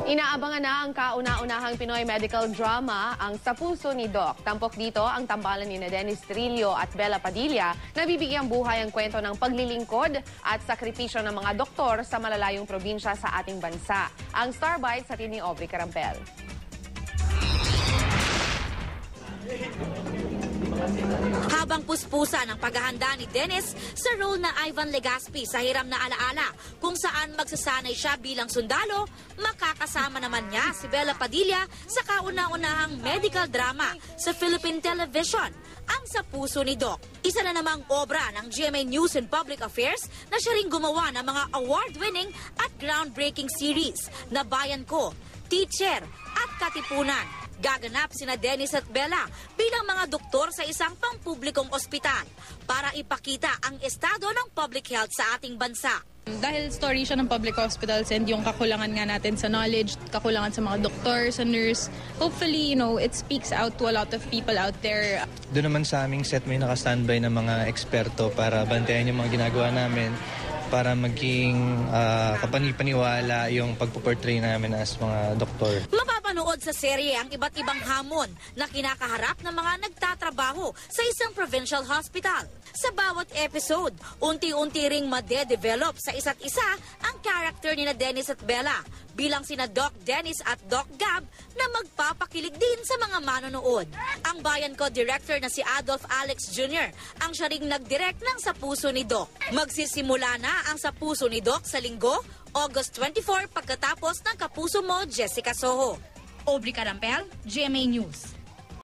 Inaabangan na ang kauna-unahang Pinoy medical drama, ang Sa Puso ni Doc. Tampok dito ang tambalan ni Dennis Trillo at Bella Padilla na bibigyang buhay ang kwento ng paglilingkod at sakripisyo ng mga doktor sa malalayong probinsya sa ating bansa. Ang Star Bites sa ni Aubrey Carampel. Habang puspusa ng paghahanda ni Dennis sa role na Ivan Legaspi sa Hiram na Alaala, kung saan magsasanay siya bilang sundalo, makakasama naman niya si Bella Padilla sa kauna-unahang medical drama sa Philippine Television, ang Sa Puso ni Doc. Isa na namang obra ng GMA News and Public Affairs na siya ring gumawa ng mga award-winning at groundbreaking series na Bayan Ko, Teacher at Katipunan. Gaganap sina Dennis at Bella bilang mga doktor sa isang pampublikong ospital para ipakita ang estado ng public health sa ating bansa. Dahil story siya ng public hospitals and yung kakulangan nga natin sa knowledge, kakulangan sa mga doktor, sa nurse, hopefully, it speaks out to a lot of people out there. Doon naman sa aming set may naka-standby ng mga eksperto para bantayan yung mga ginagawa namin para maging kapanipaniwala yung pagpuportray namin as mga doktor. Mapapanood sa serye ang iba't ibang hamon na kinakaharap ng mga nagtatrabaho sa isang provincial hospital. Sa bawat episode, unti-unti ring made-develop sa isa't isa ang character ni na Dennis at Bella bilang sina Doc Dennis at Doc Gab na magpapakilig din sa mga manonood. Ang Bayan Ko director na si Adolf Alex Jr. ang siya ring nag-direct ng Sa Puso ni Doc. Magsisimula na ang Sa Puso ni Doc sa linggo, August 24 pagkatapos ng Kapuso Mo, Jessica Soho. Aubrey Carampel, GMA News.